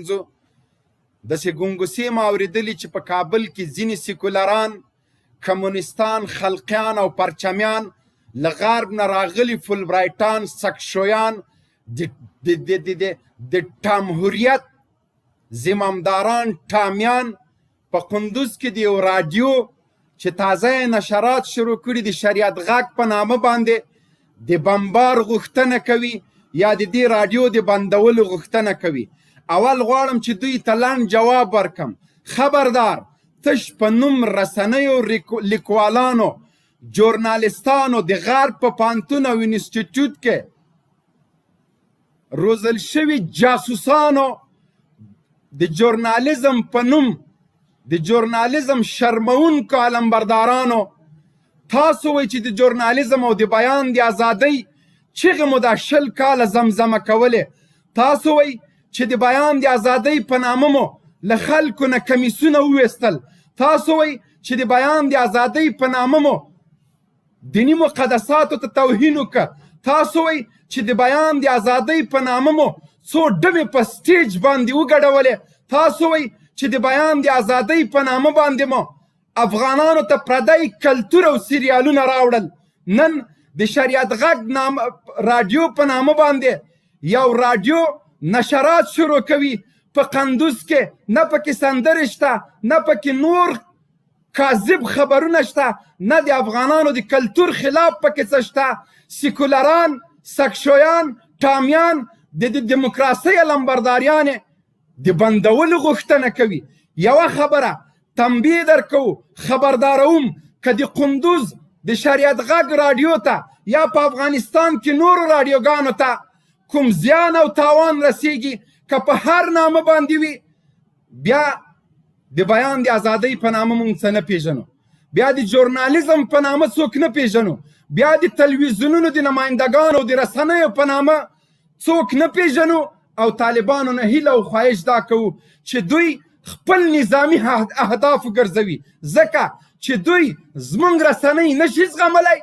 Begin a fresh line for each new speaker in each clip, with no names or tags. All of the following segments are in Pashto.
ګرځو. داسې ګنګوسې ما اورېدلي چې په کابل کې ځینې سیکولران، کمونیستان، خلقیان او پرچمیان، له غرب نه راغلي فولبرایټان، سکشویان، د ټامهوریت زمامداران، ټامیان په قندوز کې د یو رادیو چې تازه نشرات شروع کړي د شریعت غږ په نامه باندې د بمبار غوښتنه کوي یا د دې رادیو د بندولو غوښتنه کوي. اول غواړم چې دوی ته لنډ جواب ورکم. خبردار، تش په نوم رسنیو لیکوالانو، ژورنالستانو د غرب په پوهنتون او انسټیټیوټ کې روزل شوي جاسوسانو د ژورنالیزم په نوم د ژورنالیزم شرمونکو علمبردارانو، تاسو وایئ چې د ژورنالیزم او د بیان د ازادۍ چغې مو دا 20 کاله زمزمه کولې. تاسو وایئ چې د بیان د ازادۍ په نامه مو له خلکو نه کمیسونه وویستل. تاسو وایئ چې د بیان د ازادۍ په نامه مو دینی مقدساتو ته توهین وکړه. تاسو وایئ چې د بیان د ازادۍ په نامه مو څو ډبې په سټیج باندې وګډولې. تاسو وایئ چې د بیان د ازادۍ په نامه باندې مو افغانانو ته پردی کلتور او سریالونه راوړل. نن د شریعت غږ رادیو په نامه باندې یو رادیو نشرات شروع کوي په قندوز کې. نه پکې سندرې شته، نه پکې نور کاذب خبرونه شته، نه د افغانانو د کلتور خلاف پکې څه شته. سیکولران، سکشویان، ټامیان د دیموکراسۍ علمبرداریانې د بندولو غوښتنه کوي. یوه خبره تنبیه درکو، خبرداروم که د قندوز د شریعت غږ رادیو ته یا په افغانستان کې نورو رادیوګانو ته کوم زیان او تاوان رسیږي، که په هر نامه باندې وي، بیا د بیان د ازادۍ په نامه موږ څه نه پیژنو، بیا د ژورنالیزم په نامه څوک نه پیژنو، بیا د تلویزیونونو د نمایندګانو د رسنیو په نامه څوک نه پیژنو. او طالبانو نه هیله او خواهش دا کوو چې دوی خپل نظامی اهداف ګرځوي، ځکه چې دوی زمونږ رسنۍ نشي زغملی،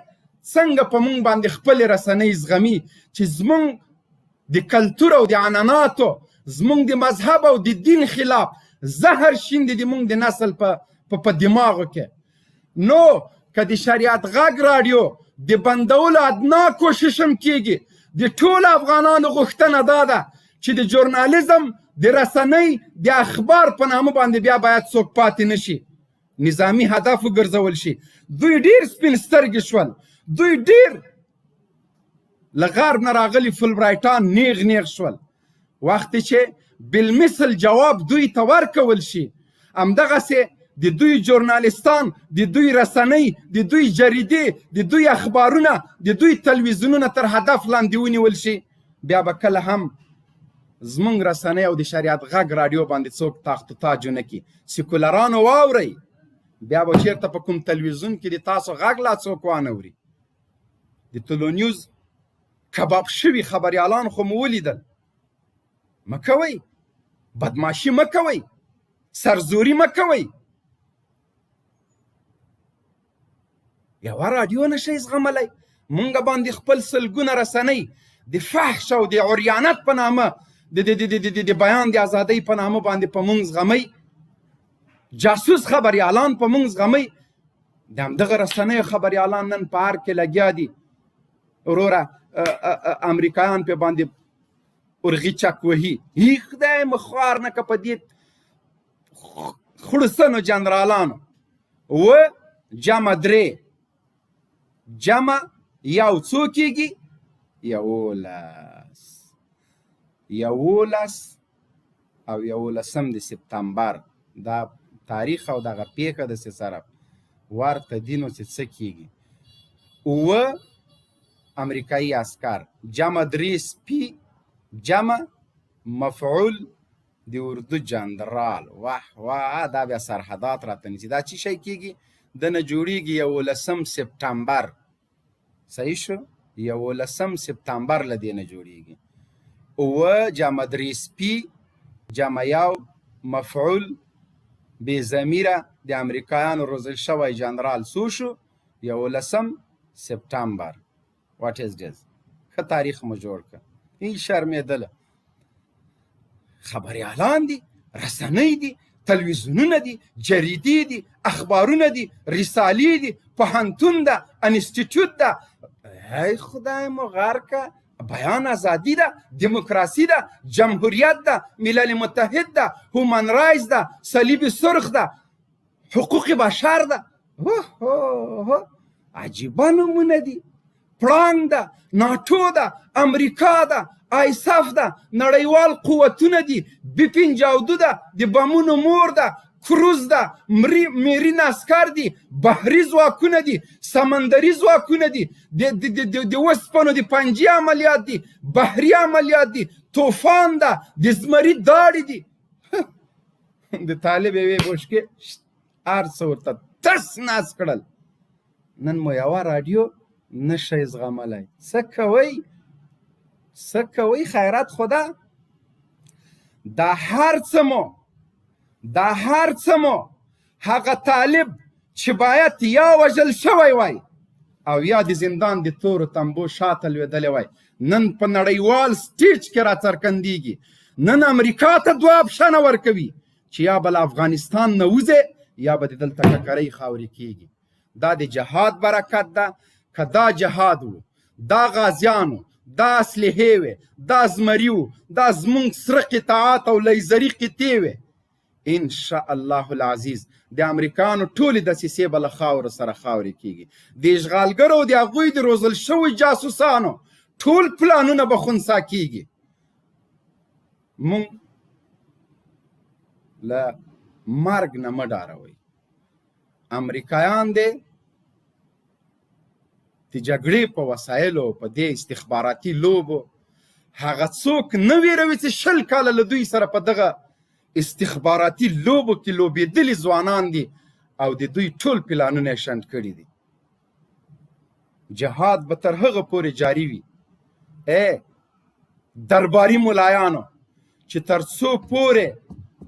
څنګه په مونږ باندې خپل رسنۍ زغمي چې زمونږ د کلتور او د عنعناتو، زمونږ د مذهب او د دین خلاف زهر شیندي د مونږ د نسل په دماغو کې. نو که د شریعت غږ رادیو د بندولو ادنا کوشش هم کیږي، د ټولو افغانانو غوښتنه دا ده چې د ژورنالیزم د رسنۍ د اخبار په نامه باندې بیا باید څوک پاتې نشي، نظامی هدف وګرځول شي. دوی ډیر سپین سترګې شول، دوی ډیر له غرب نه راغلي فولبرایټان نیغ نیغ شول. وخت چې بالمثل جواب دوی ته ورکول شي، همدغسې د دوی ژورنالیستان، د دوی رسنۍ، د دوی جریدې، د دوی اخبارونه، د دوی تلویزیونونه تر هدف لاندې ونیول شي، بیا به کله هم زمونږ رسنۍ او د شریعت غږ رادیو باندې څوک تاخت و تاج ونه کړي. سیکولرانو واورئ، بیا به چېرته په کوم تلویزیون کې د تاسو غږ لا څوک وانه اوري. د تلو نیوز کباب شوي خبریالان خو مو ولیدل. مه کوئ، بدماشي مه کوئ، سرزوري مه کوئ. یوه رادیو نشئ زغملی، مونږ باندې خپل سلګونه رسنۍ د فحش او د عریانت په نامه د بیان د ازادۍ په نامه باندې په مونږ زغمئ، جاسوس خبریالان په مونږ زغمئ. د همدغه رسنیو خبریالان نن په هر کې لګیا دي، وروره امریکایان پې باندې ارغي چک وهي. هی خدای مو خوار نه که په دې خړسنو جنرالانو و جمع درې جمع یو څو کېږي؟ 11 او 11 د سپتمبر، دا تاریخ او دغه پیښه داسې سره ورته دي. نو چې څه کېږي؟ 9 امریکایي عسکر، جمع 3 سپي، جمع مفعول د اردو جنرال. واه واه، دا بیا سرحدات راته نیسي. دا چی شی کېږي؟ دنه جوړېږي 11 سپتمبر. صحیح شو؟ 11 سپتمبر له دې نه جوړېږي. 9 جمع 3 سپي، جمع یو مفعول بې ضمیره د امریکایانو روزل شوی جنرال څو شو؟ 11 سپتمبر. واټ از ډز. ښه تاریخ مو جوړ کړه. هیڅ شرمېدله. خبریالان دي، رسنۍ دي، تلویزیونونه دي، جریدې دي، اخبارونه دي، رسالې دي، پوهنتون ده، انسټیټیوټ ده. ای خدای مو غر که، بیان ازادي ده، دموکراسي ده، جمهوریت ده، ملل متحد ده، هومن رایتس ده، صلیب سرخ ده، حقوق بشر ده. عجیبه نومونه دي. پړانګ ده، ناټو ده، امریکا ده، آیساف ده، نړیوال قوتونه دي، B-52 ده، د بمونو مور ده، کروز ده، میرین اسکر دي، بحري ځواکونه دي، سمندري ځواکونه دي، د اوسپنو د پنجې عملیات دي، بحري عملیات دي، طوفان ده، د زمري داړې دي. د طالب یوې بوشکې هر څه ورته تس ناز کړل. نن مو یوه راډیو نشئ زغملی. څه کوئ خیرات خدا؟ دا هر څه مو هغه طالب چې باید یا وژل شوی وای او یا د زندان د تورو تنبو شاته لوېدلی وای، نن په نړیوال سټیج کې راڅرګندېږي. نن امریکا ته دوه اپشنه ورکوي چې یا به له افغانستان نه وځې یا به د دلته ککرۍ خاورې کېږي. دا د جهاد برکت ده. که دا جهاد و، دا غازیانو، دا اسلحې وې، دا زمري و، دا زمونږ سره قطعات او لیزري قطعې وې، انشاءالله العزیز د امریکانو ټولې دسیسې به له خاورو سره خاورې کېږي. د اشغالګرو او د هغوی د روزل شوي جاسوسانو ټول پلانونه به خنثی کېږي. مونږ له مرګ نه مه ډاروئ. امریکایان دی د جګړې په وسایلو، په دې استخباراتي لوبو، هغه څوک نه ویروي چې 20 کاله له دوی سره په دغه استخباراتي لوبو کې لوبېدلي ځوانان دي او د دوی ټول پلانونه یې شنډ کړي دي. جهاد به تر هغه پورې جاري وي درباري ملایانو چې تر څو پورې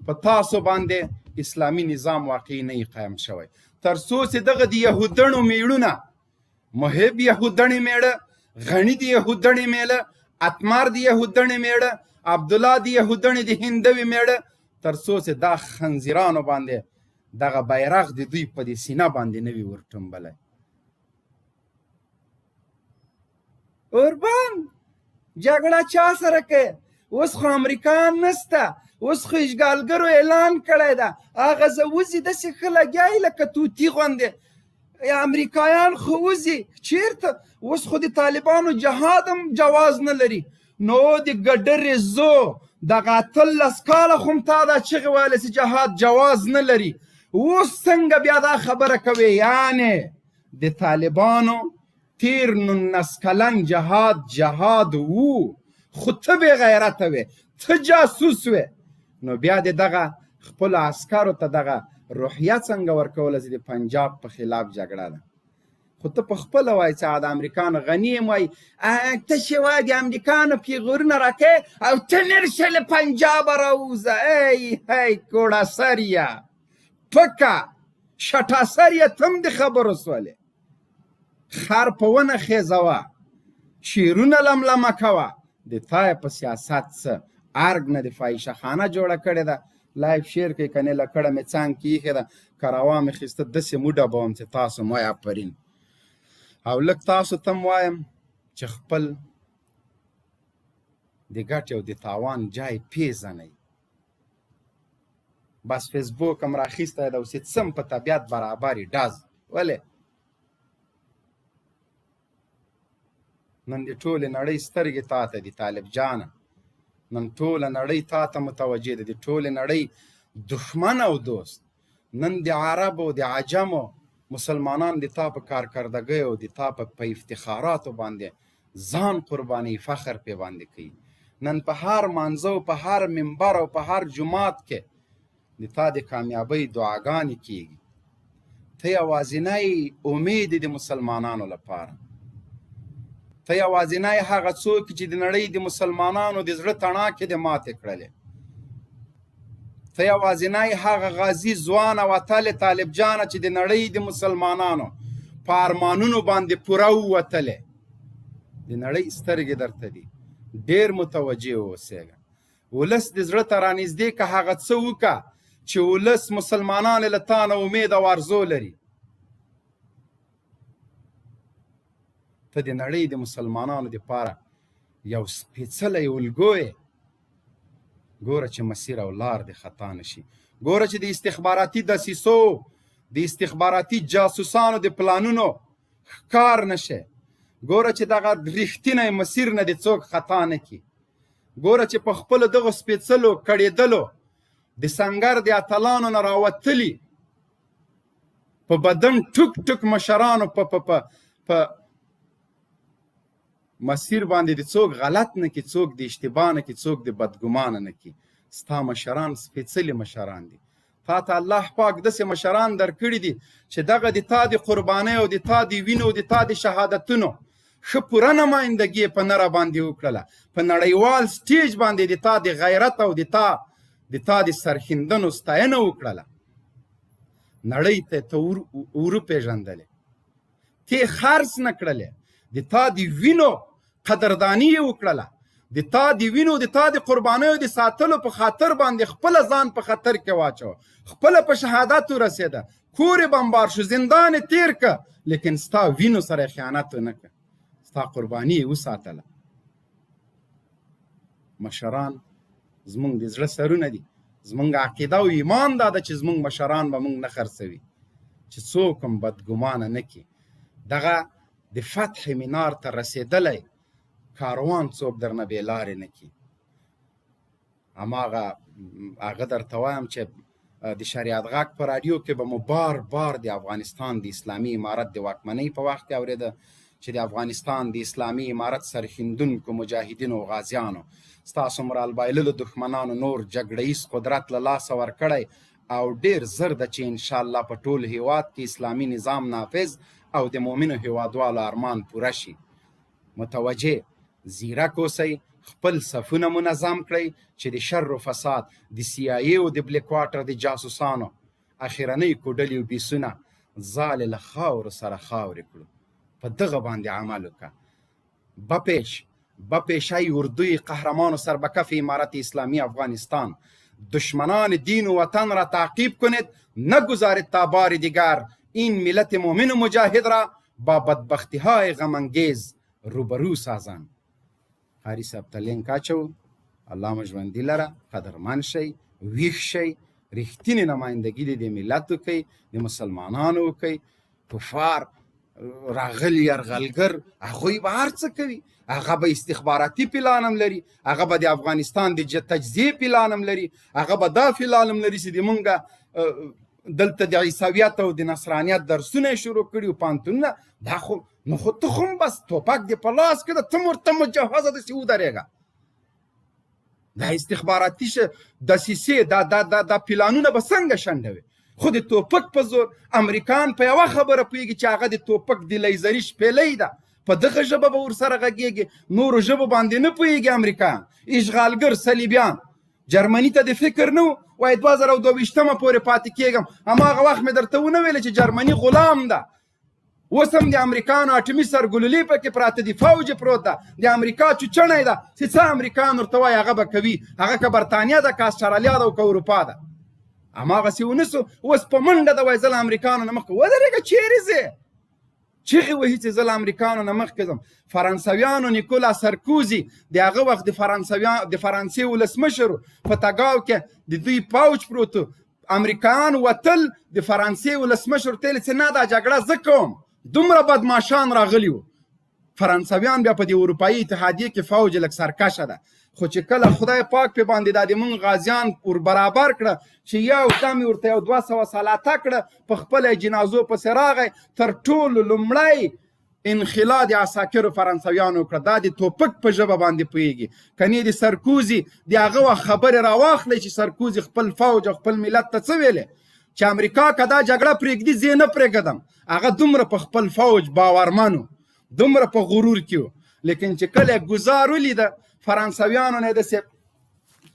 په تاسو باندې اسلامي نظام واقعي نه قایم شوی، تر څو چې دغه د یهودڼو میړونه، محب یهودڼې میړه، غني د یهودڼې میړه، اتمار د یهودڼې میړه، عبدالله د یهودڼې د هندوې میړه، تر څو چې دا خنزیرانو باندې دغه بیرغ د دوی په دې سینه باندې نه وي ورټومبلی. اوربان جګړه چا سره کوي؟ اوس خو امریکایان نسته، اوس خو اشغالګرو اعلان کړی ده، هغه زه وځي داسې ښه لګیا یې لکه توتي غوندې. امریکایان خو وځي چیرته؟ اوس خو د طالبانو جهاد هم جواز نه لري. نو د ګډرې زو دغه 18 کاله خو هم تا دا چغې ویلې چې جهاد جواز نه لري. اوس څنګه بیا دا خبره کوي؟ یعنې د طالبانو تیر 19 کلن جهاد وو، خو ته بې غیرته وې، ته جاسوس وې. نو بیا د دغه خپلو عسکرو ته دغه روحیه څنګه ورکوله چې د پنجاب په خلاف جګړه ده؟ خو ته په خپله وایي چې د امریکانو غني یم وایي ته چې وایي د امریکانو پیغورونه راکوې او ته نرشه له پنجابه راووځه. ای کوړه سریه، پکه شټه سریه، ته هم د خبرو سولې. خر په ونه خیزوه، شیرونه لملمه کوه، د تا یې په سیاست څه ارګ نه د فاحشه خانه جوړه کړې ده. لایف شیر کوي کنې لکړه مې څنګ کې ایښې ده، که روا مې خیسته داسې وډبوم چې تاسو مو آفرین. او لږ تاسو ته م وایم چې خپل د ګټې او د تاوان جای پیژنئ. بس فیسبوک هم راخیستی ده اوس یې څه په طبیعت برابر یې ډز. ولې نن د ټولې نړۍ سترګې تا ته دي طالب جانه، نن ټوله نړۍ تا ته متوجه ده، د ټولې نړۍ دښمن او دوست. نن د عربو د عجمو مسلمانان د تا په کارکردګۍ او د تا په افتخاراتو باندې ځان قرباني، فخر پې باندې کوي. نن په هر مانځه او په هر منبر او په هر جماعت کې د تا د کامیابۍ دعاګانې کیږي. ته یوازینی امید د مسلمانانو لپاره، ته یوازینی هغه څوک چې د نړۍ د مسلمانانو د زړه تڼاکې د ماتې کړلې، ته یوازینی هغه غازي ځوان او اتل طالب جانه چې د نړۍ د مسلمانانو په ارمانونو باندې پوره ووتلې. د نړۍ سترګې درته دي، ډېر متوجه اوسېږه. ولس د زړه ته رانږدې که هغه څه وکړه چې ولس مسلمانان له تا نه امید او ارزو لري. ته د نړۍ د مسلمانانو دپاره یو سپېڅلی الګو یې. ګوره چې مسیر او لار د خطا نشي. ګوره چې د استخباراتي دسیسو د استخباراتي جاسوسانو د پلانونو ښکار نشي. ګوره چې دغه رښتینی مسیر نه د څوک خطا نه کړي. ګوره چې په خپلو دغو سپېڅلو کړېدلو د سنګر د اتلانو نه راوتلي په بدن ټوک ټوک مشرانو په مسیر باندې د څوک غلط نه کړي، څوک د اشتباه نه کړي، څوک د بدګمانه نه کړي. ستا مشران سپېڅلي مشران دي. تا ته الله پاک داسې مشران درکړي دي چې دغه د تا د قربانۍ او د تا د وینو او د تا د شهادتونو ښه پوره نمایندګي په نره باندې وکړله. په نړیوال سټیج باندې د تا د غیرت او د تا د سرښندنو ستاینه وکړله. نړۍ ته وروپېژندلې، ته خرڅ نه کړلې، د تا د وینو قدرداني یې وکړله. د تا د وینو د تا د قربانیو د ساتلو په خاطر باندې خپله ځان په خطر کې واچوه، خپله په شهادت ورسېده، کور یې بمبار شو، زندان یې تېر که، لیکن ستا وینو سره یې خیانت ونه که، ستا قرباني یې وساتله. مشران زمونږ د زړه سرونه دي. زمونږ عقیده او ایمان دا ده چې زمونږ مشران به مونږ نه خرڅوي، چې څوک هم بدګمانه نه کړي. دغه د فتح مینار ته رسېدلی کاروان څوک درنه بې لارې نه کړي. هغه درته وایم چې د شریعت غږ په راډیو کې به مو بار بار د افغانستان د اسلامي امارت د واکمنۍ په وخت کې اورېده چې د افغانستان د اسلامي امارت سرښندونکو مجاهدینو او غازیانو ستاسو مرال بایللو دښمنانو نور جګړه ییز قدرت له لاسه ورکړی او ډېر زر ده چې انشاءالله په ټول هیواد کې اسلامي نظام نافذ او د مؤمنو هیوادوالو ارمان پوره شي. متوجه زیرک اوسئ، خپل صفونه منظم کړئ چې د شر و فساد د CIA او د بلیک واټر د جاسوسانو اخرنۍ کوډلې او بیسونه ځالې له خاورو سره خاورې کړو. په دغه باندې عمل وکړه. بپیشای اردوی قهرمان و سربکف امارت اسلامی افغانستان، دشمنان دین و وطن را تعقیب کنید، نگذارید تا بار دیگر این ملت مؤمن و مجاهد را با بدبختی های غمانگیز روبرو سازند. قاری صاحب ته لینک اچو. الله مو ژوندي لره، قدرمن شئ، ویښ شئ، رښتینې نمایندګي د دې ملت وکئ، د مسلمانانو وکئ. کفار راغلي یرغلګر هغوی به هر څه کوي، هغه به استخباراتي پلان هم لري، هغه به د افغانستان د تجزیې پلان هم لري، هغه به دا پلان هم لري چې د مونږ دلته د عیسویت او د نصرانیت درسونه شروع کړي او پانتونونه. دا خو نو خو ته خو بس توپک دې په لاس کې ده، ته ورته مجهزه داسې ودرېږه. دا استخباراتي دسیسې دا پلانونه به څنګه شنډوي؟ خو د توپک په زور امریکان په یوه خبره پوهېږي چې هغه د توپک د لیزري شپېلۍ ده، په دغه ژبه به ورسره غږېږي، نورو ژبو باندې نه پوهېږي. امریکایان اشغالګر صلیبیان جرمني ته د فکر نه و، وایي 2022 پورې پاتې کېږم. هماغه وخت مې درته ونه ویله چې جرمني غلام ده. اوس هم د امریکانو اټومي سرګلولې پکې پراته دي، فوج پروت ده، د امریکا چوچڼی ده چې څه امریکایان ورته وایي هغه به کوي. هغه که برطانیه ده، که استرالیا ده او که اروپا ده. هماغسې ونه سو. اوس په منډه ده، وایي زه له امریکانو نه مخکې ودرېږه. چیرې ځې؟ چیغې وهي چې زه له امریکانو نه مخکې ځم. فرانسویانو نیکولا سرکوزي د هغه وخت د فرانسې ولسمشر په تګاو کې د دوی پوج پروت و. امریکایان وتل، د فرانسې ولسمشر ته یې چې نه دا جګړه زه کوم. دومره بدماشان راغلي وو. فرانسویان بیا په دې اروپایي اتحادیې کې فوج لږ سرکشه ده، خو چې کله خدای پاک په باندې دا د مونږ غازیان ور برابر کړه چې یو دم ورته یو 200 سلاته کړه، په خپله جنازو پسې راغی. تر ټولو لومړی انخلا د عساکرو فرانسویانو وکړه. دا د توپک په ژبه باندې پوهېږي. کنې د سرکوزي د هغه وخت خبرې راواخلی چې سرکوزي خپل فوج او خپل ملت ته څه ویلې چې امریکا که دا جګړه پرېږدي زه نه پرېږدم. هغه دومره په خپل فوج باورمن و، دومره په غرور کې و. لیکن چې کله یې ګزار ولیده، فرانسویانو نه یې داسې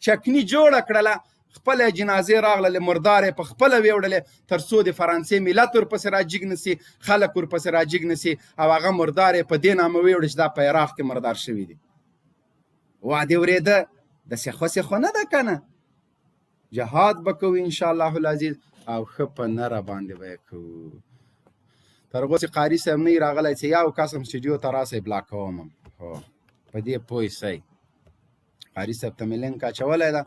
چکني جوړه کړله، خپله جنازې راغللې، مردار یې په خپله ویوړلې، تر څو د فرانسې ملت ورپسې راجګ نه سي، خلک ورپسې راجګ نه سي، او هغه مردار یې په دې نامه ویوړه چې دا په عراق کې مردار شوي دي. وعدې ورېده، داسې خو نه ده که نه جهاد به کوو انشاءالله العزیز او ښه په نره باندې به یې کوو تر هغو چې قاري صاحب نه یې راغلی چې یو کس هم سټډیو ته راسئ بلاک کوم هم هو په دې پوه سئ قاري صاحب ته مې لینک اچولی ده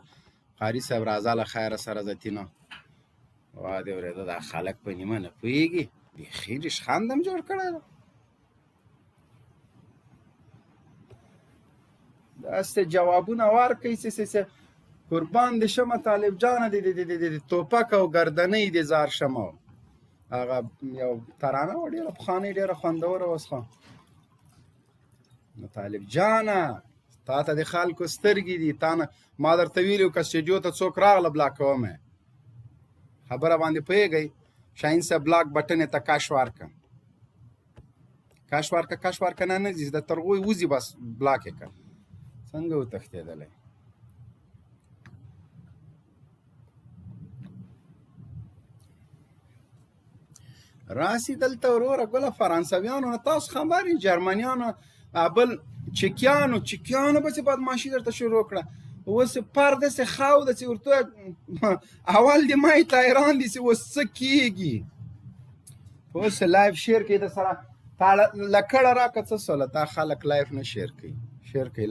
قاري صاحب راځه له خیره سره زتینه وا دې اورېده دا خلک په نیمه نه پوهېږي بیخي ریشخند هم جوړ کړی ده داسې جوابونه ورکوي چې قربان دې شمه طالب جانه د توپک او ګردنۍ دې زار شمه هغه یو ترانه وه ډېره پخوانۍ ډېره خوندوره اوس خو نو طالب جانه تا ته د خلکو سترګې دي تا نه ما درته ویلي وو که سټډیو ته څوک راغله بلاک کوم یې خبره باندې پوهېږئ شاهین صاحب بلاک بټن یې ته کش ورکړه کش ورکړه نه ځي د تر هغوی وځي بس بلاک یې کړه څنګه وتښتېدلی راسي دلته وروره ګله فرانسویانو نه تاسو خبر یې جرمنیانو بل چکیانو به چې بدماشي درته شروع کړه اوس پر داسې خاو ده چې ورته اول د مای تایران دي چې اوس څه کېږي اوس لایف شیر کوي د سره تا لکړه راکړه څه سوله تا خلک لایف نه شیر کوي لایف